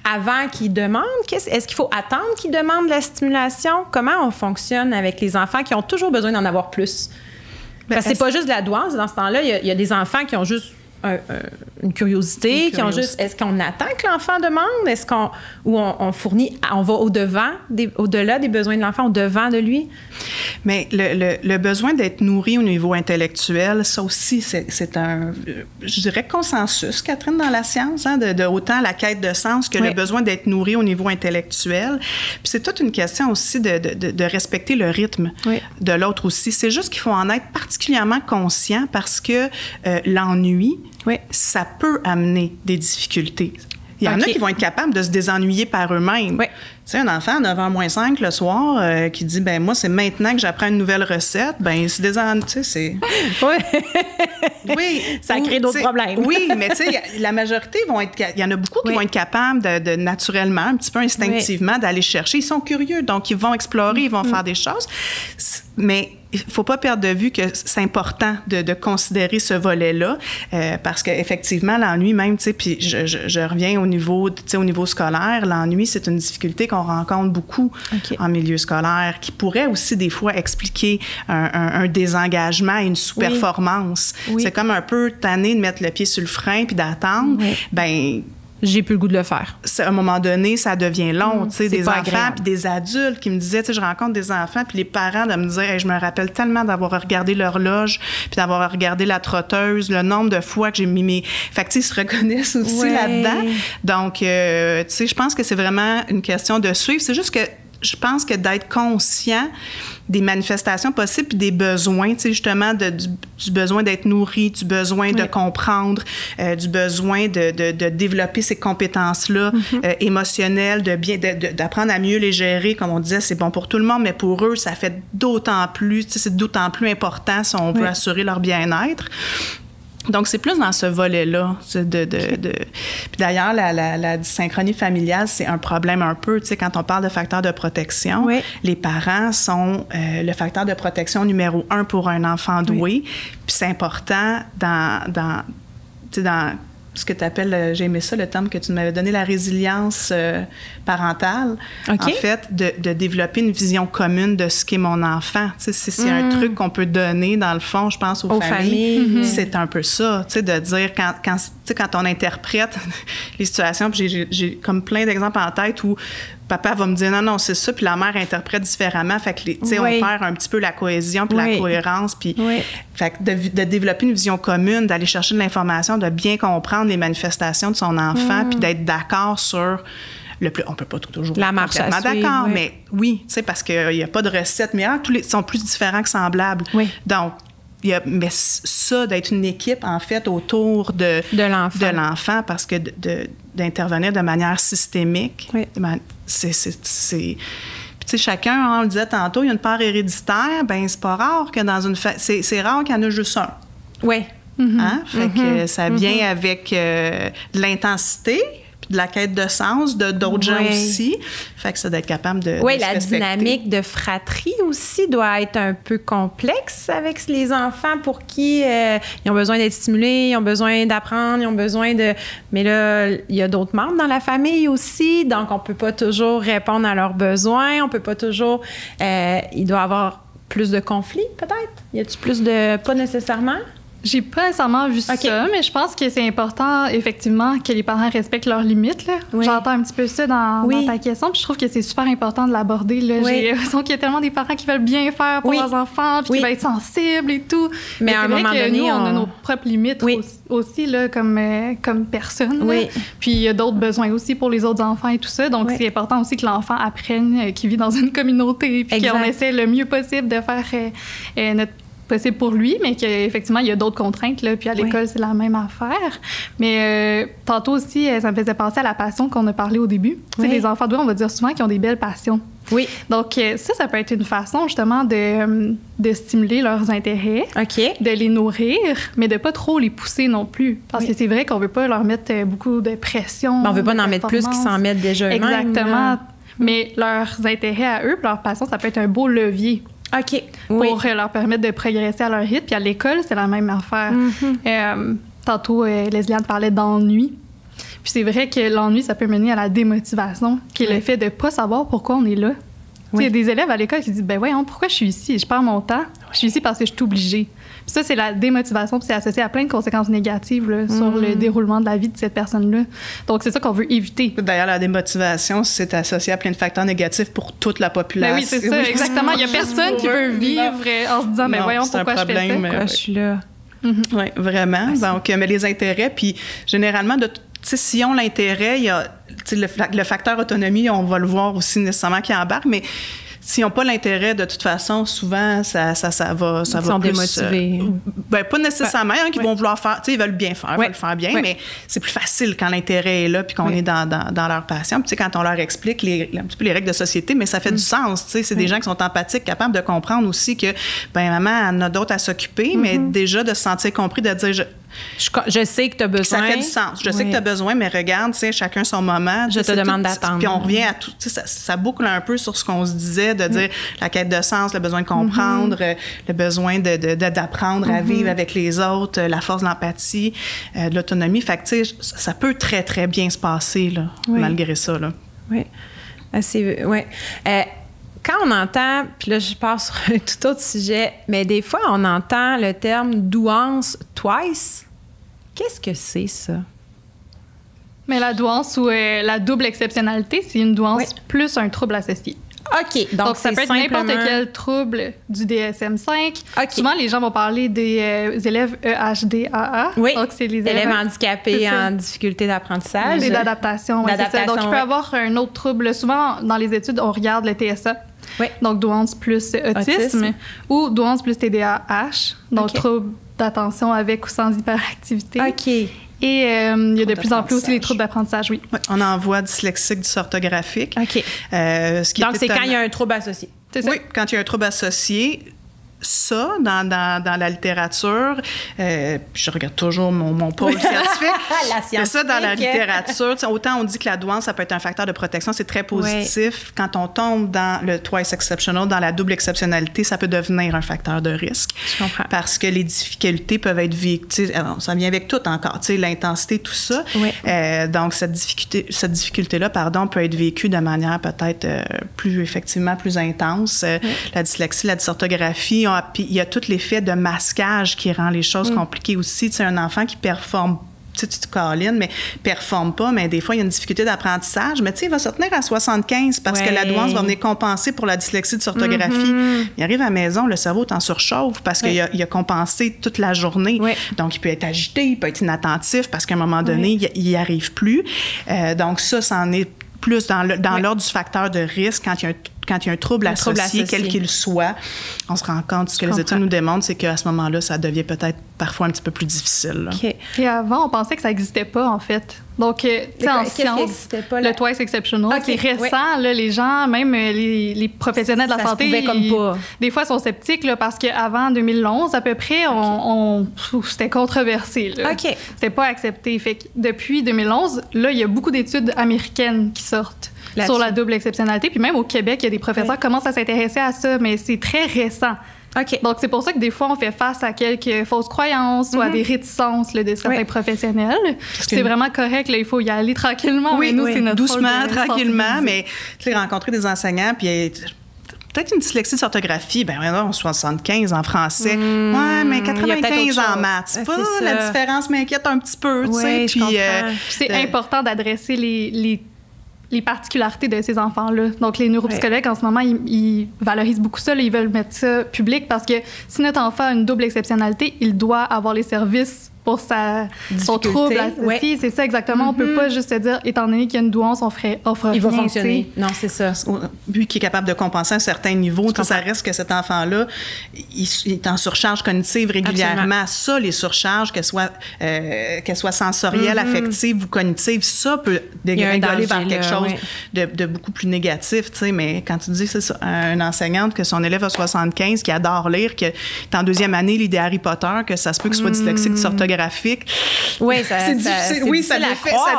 avant qu'ils demandent? Est-ce qu'il faut attendre qu'ils demandent la stimulation? Comment on fonctionne avec les enfants qui ont toujours besoin d'en avoir plus? Parce que c'est pas juste de la douance. Dans ce temps-là, il y a des enfants qui ont juste une curiosité, qui ont juste... Est-ce qu'on attend que l'enfant demande? Est-ce on fournit... On va au-delà des besoins de l'enfant, au-devant de lui? Mais le besoin d'être nourri au niveau intellectuel, ça aussi, c'est un, je dirais, consensus, Catherine, dans la science, hein, de autant la quête de sens que le besoin d'être nourri au niveau intellectuel. Puis c'est toute une question aussi de respecter le rythme de l'autre aussi. C'est juste qu'il faut en être particulièrement conscient parce que l'ennui, ça peut amener des difficultés. Il y en a qui vont être capables de se désennuyer par eux-mêmes. Tu sais, un enfant à 9h moins 5 le soir qui dit, ben moi, c'est maintenant que j'apprends une nouvelle recette, ben c'est désennuie, tu sais, c'est... Ça crée d'autres problèmes. Oui, mais tu sais, la majorité vont être... Il y en a beaucoup qui vont être capables de naturellement, un petit peu instinctivement, d'aller chercher. Ils sont curieux, donc ils vont explorer, ils vont faire des choses. Mais il ne faut pas perdre de vue que c'est important de considérer ce volet-là parce qu'effectivement, l'ennui même, tu sais, puis je reviens au niveau scolaire, l'ennui, c'est une difficulté qu'on rencontre beaucoup en milieu scolaire qui pourrait aussi des fois expliquer un désengagement et une sous-performance. C'est comme un peu tanné de mettre le pied sur le frein puis d'attendre. Ben j'ai plus le goût de le faire. À un moment donné, ça devient long. Tu sais, des enfants puis des adultes qui me disaient, tu sais, je rencontre des enfants puis les parents de me dire, hey, je me rappelle tellement d'avoir regardé l'horloge puis d'avoir regardé la trotteuse, le nombre de fois que j'ai mis mes... Fait que, tu sais, ils se reconnaissent aussi là-dedans. Donc, tu sais, je pense que c'est vraiment une question de suivre. C'est juste que je pense que d'être conscient des manifestations possibles puis des besoins, tu sais, justement, du besoin d'être nourri, du besoin de comprendre, du besoin de développer ces compétences-là émotionnelles, d'apprendre à mieux les gérer. Comme on disait, c'est bon pour tout le monde, mais pour eux, ça fait d'autant plus, tu sais, c'est d'autant plus important si on veut assurer leur bien-être. Donc, c'est plus dans ce volet-là. Puis d'ailleurs, la dysynchronie familiale, c'est un problème un peu. Tu sais, quand on parle de facteurs de protection, les parents sont le facteur de protection numéro 1 pour un enfant doué. Puis c'est important dans ce que tu appelles, j'ai aimé ça, le terme que tu m'avais donné, la résilience parentale. En fait, de développer une vision commune de ce qu'est mon enfant. Tu sais, c'est un truc qu'on peut donner, dans le fond, je pense, aux familles. C'est un peu ça, tu sais, de dire, quand on interprète les situations, puis j'ai comme plein d'exemples en tête où papa va me dire non, c'est ça, puis la mère interprète différemment. Fait que, tu sais, on perd un petit peu la cohésion puis la cohérence. Puis, fait que de développer une vision commune, d'aller chercher de l'information, de bien comprendre les manifestations de son enfant, puis d'être d'accord sur on peut pas toujours la marche à suivre, d'accord, mais oui, tu sais, parce qu'il n'y a pas de recette miracle. Tous sont plus différents que semblables. Donc, mais ça, d'être une équipe, en fait, autour de l'enfant, parce que d'intervenir de manière systémique, c'est... Puis, tu sais, chacun, on le disait tantôt, il y a une part héréditaire, ben c'est pas rare que dans une c'est rare qu'il y en a juste un. Hein? Fait que ça vient avec de l'intensité, de la quête de sens, d'autres gens aussi. Fait que ça d'être capable de la dynamique de fratrie aussi doit être un peu complexe avec les enfants pour qui ils ont besoin d'être stimulés, ils ont besoin d'apprendre, ils ont besoin de... Mais là, il y a d'autres membres dans la famille aussi, donc on peut pas toujours répondre à leurs besoins, on peut pas toujours... il doit y avoir plus de conflits, peut-être? Y a-t-il plus de... Pas nécessairement? J'ai pas nécessairement vu ça, mais je pense que c'est important, effectivement, que les parents respectent leurs limites. Là. J'entends un petit peu ça dans ta question, puis je trouve que c'est super important de l'aborder. J'ai l'impression qu'il y a tellement des parents qui veulent bien faire pour leurs enfants, puis qui veulent être sensibles et tout. Mais à un moment donné, nous, on a nos propres limites aussi, là, comme personne. Puis il y a d'autres besoins aussi pour les autres enfants et tout ça. Donc, c'est important aussi que l'enfant apprenne qu'il vit dans une communauté, puis qu'on essaie le mieux possible de faire notre possible pour lui, mais qu'effectivement, il y a d'autres contraintes, là, puis à l'école, c'est la même affaire. Mais tantôt aussi, ça me faisait penser à la passion qu'on a parlé au début. Tu sais, les enfants doués, on va dire souvent qu'ils ont des belles passions. Oui. Donc, ça peut être une façon, justement, de stimuler leurs intérêts, OK. de les nourrir, mais de pas trop les pousser non plus. Parce que c'est vrai qu'on veut pas leur mettre beaucoup de pression. On veut pas en mettre plus qu'ils s'en mettent déjà eux-mêmes. Exactement. Mais leurs intérêts à eux, leur passion, ça peut être un beau levier. OK. Pour leur permettre de progresser à leur rythme. Puis à l'école, c'est la même affaire. Tantôt, Leslie-Anne parlait d'ennui. Puis c'est vrai que l'ennui, ça peut mener à la démotivation, qui est le fait de ne pas savoir pourquoi on est là. Il y a des élèves à l'école qui disent « Ben voyons, pourquoi je suis ici? Je perds mon temps. Je suis ici parce que je suis obligée. » Puis ça, c'est la démotivation, puis c'est associé à plein de conséquences négatives là, sur le déroulement de la vie de cette personne-là. Donc, c'est ça qu'on veut éviter. D'ailleurs, la démotivation, c'est associé à plein de facteurs négatifs pour toute la population. Ben oui, c'est ça, exactement. Il n'y a personne qui veut vivre en se disant « Ben voyons, pourquoi je fais ça? Pourquoi je suis là? » Oui, vraiment. Donc, mais les intérêts, puis généralement, si on l'intérêt, il y a le facteur autonomie, on va le voir aussi nécessairement qui embarque, mais s'ils n'ont pas l'intérêt, de toute façon, souvent, ça va Ils sont plus... démotivés. Pas nécessairement, qu'ils vont vouloir faire... Ils veulent bien faire, veulent faire bien, mais c'est plus facile quand l'intérêt est là puis qu'on est dans leur passion. Puis quand on leur explique un petit peu les règles de société, mais ça fait du sens. C'est des gens qui sont empathiques, capables de comprendre aussi que maman en a d'autres à s'occuper, mais déjà de se sentir compris, de dire... Je sais que tu as besoin. Ça fait du sens. Je sais que tu as besoin, mais regarde, chacun son moment. Je te demande d'attendre. Puis on revient à tout. Ça boucle un peu sur ce qu'on se disait, de dire la quête de sens, le besoin de comprendre, le besoin d'apprendre à vivre avec les autres, la force de l'empathie, de l'autonomie. Fait que, ça peut très, très bien se passer, là, malgré ça. Là. Oui. Quand on entend, puis là, je passe sur un tout autre sujet, mais des fois, on entend le terme douance twice. Qu'est-ce que c'est, ça? Mais la douance ou la double exceptionnalité, c'est une douance plus un trouble associé. OK. Donc ça peut être n'importe quel trouble du DSM-5. Okay. Souvent, les gens vont parler des élèves EHDAA. Oui. Donc, c'est les élèves handicapés en difficulté d'apprentissage. Et d'adaptation. Ouais, c'est ça. Donc, il peut y avoir un autre trouble. Souvent, dans les études, on regarde le TSA. Oui. Donc, douance plus autisme. Ou douance plus TDAH. Donc, trouble d'attention avec ou sans hyperactivité. OK. Et il y a de plus en plus aussi les troubles d'apprentissage, oui. On en voit dyslexique, dysorthographique. OK. Donc, c'est quand il y a un trouble associé. C'est ça? Oui, quand il y a un trouble associé. Ça, dans la littérature, je regarde toujours mon pôle scientifique. La scientifique. Mais ça, dans la littérature, autant on dit que la douance, ça peut être un facteur de protection, c'est très positif. Quand on tombe dans le twice exceptional, dans la double exceptionnalité, ça peut devenir un facteur de risque. Je comprends. Parce que les difficultés peuvent être vécues. Ça vient avec tout encore, l'intensité, tout ça. Oui. Donc, cette difficulté-là, peut être vécue de manière peut-être plus intense. La dyslexie, la dysorthographie, puis il y a tout l'effet de masquage qui rend les choses compliquées aussi. Tu sais, un enfant qui performe, tu te câlines, mais performe pas, mais des fois, il y a une difficulté d'apprentissage. Mais tu sais, il va se tenir à 75 parce que la douance va venir compenser pour la dyslexie, dysorthographie. Il arrive à la maison, le cerveau est en surchauffe parce qu'il a compensé toute la journée. Donc, il peut être agité, il peut être inattentif parce qu'à un moment donné, il n'y arrive plus. Donc, ça en est plus dans l'ordre du facteur de risque quand il y a un trouble associé, quel qu'il soit. On se rend compte, ce que les études nous démontrent, c'est qu'à ce moment-là, ça devient peut-être parfois un petit peu plus difficile. Okay. Et avant, on pensait que ça n'existait pas, en fait. Donc, tu sais, en sciences, le twice exceptional, c'est récent. Là, les gens, même les professionnels de la santé, des fois, sont sceptiques là, parce qu'avant 2011, à peu près, c'était controversé. C'était pas accepté. Fait que depuis 2011, là, il y a beaucoup d'études américaines qui sortent sur la double exceptionnalité. Puis même au Québec, il y a des professeurs qui commencent à s'intéresser à ça, mais c'est très récent. Okay. Donc, c'est pour ça que des fois, on fait face à quelques fausses croyances ou à des réticences là, de certains professionnels. C'est vraiment correct. Là, il faut y aller tranquillement. Oui, nous, c'est notre doucement, tranquillement, mais tu sais, rencontrer des enseignants, puis peut-être une dyslexie d'orthographie, on 75 en français. Ouais, mais 95 en maths. C'est pas la différence m'inquiète un petit peu, tu sais. Puis c'est important d'adresser les particularités de ces enfants-là. Donc, les neuropsychologues, en ce moment, ils valorisent beaucoup ça. Là, ils veulent mettre ça public parce que si notre enfant a une double exceptionnalité, il doit avoir les services pour son trouble associé. C'est ça, exactement. On peut pas juste se dire, étant donné qu'il y a une douance, on fera il va rien, fonctionner. Non, c'est ça. Lui qui est capable de compenser à un certain niveau, ça reste que cet enfant-là, il est en surcharge cognitive régulièrement. Absolument. Ça, les surcharges, qu'elles soient sensorielles, affectives ou cognitives, ça peut dégringoler vers quelque chose de beaucoup plus négatif. Mais quand tu dis, c'est ça, une enseignante que son élève a 75, qui adore lire, qui est en deuxième année, lit des Harry Potter, que ça se peut qu'il soit dyslexique, dysorthographique. Oui, ça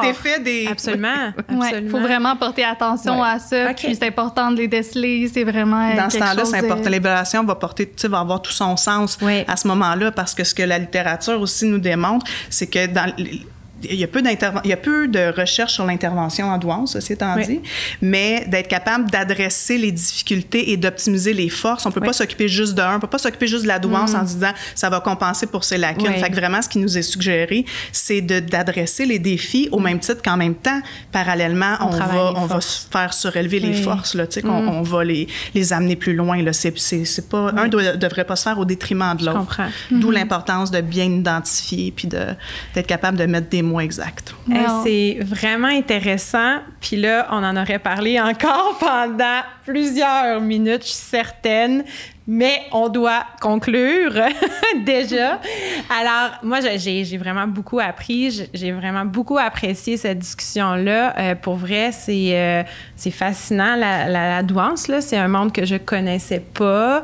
défait des... Absolument. Il faut vraiment porter attention à ça. Puis c'est important de les déceler. C'est vraiment dans ce temps-là, c'est important. L'évaluation va avoir tout son sens à ce moment-là, parce que ce que la littérature aussi nous démontre, c'est que il y a peu de recherche sur l'intervention en douance, ceci étant dit, mais d'être capable d'adresser les difficultés et d'optimiser les forces. On ne peut pas s'occuper juste d'un, on ne peut pas s'occuper juste de la douance en disant ça va compenser pour ses lacunes. Fait que vraiment, ce qui nous est suggéré, c'est d'adresser les défis au même titre qu'en même temps, parallèlement, on va faire surélever les forces, là, qu'on va les amener plus loin. Là. C'est pas, un ne devrait pas se faire au détriment de l'autre. D'où l'importance de bien identifier puis d'être capable de mettre des mots exacts. C'est vraiment intéressant. Puis là, on en aurait parlé encore pendant plusieurs minutes, je suis certaine. Mais on doit conclure déjà. Alors, moi, j'ai vraiment beaucoup appris. J'ai vraiment beaucoup apprécié cette discussion-là. Pour vrai, c'est fascinant, la douance. Là. C'est un monde que je connaissais pas,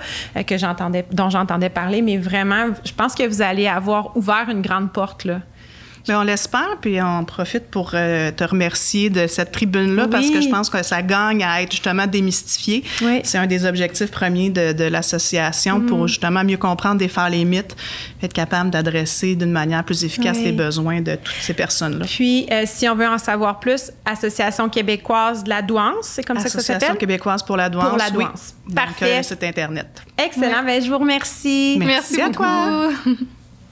dont j'entendais parler. Mais vraiment, je pense que vous allez avoir ouvert une grande porte, là. Bien, on l'espère, puis on profite pour te remercier de cette tribune-là, parce que je pense que ça gagne à être justement démystifié. C'est un des objectifs premiers de l'association pour justement mieux comprendre, défaire les mythes, être capable d'adresser d'une manière plus efficace les besoins de toutes ces personnes-là. Puis, si on veut en savoir plus, Association québécoise de la douance, c'est comme ça que ça s'appelle? Association québécoise pour la douance. Pour la douance. Oui. Parfait. Donc, site Internet. Excellent. Bien, je vous remercie. Merci à toi.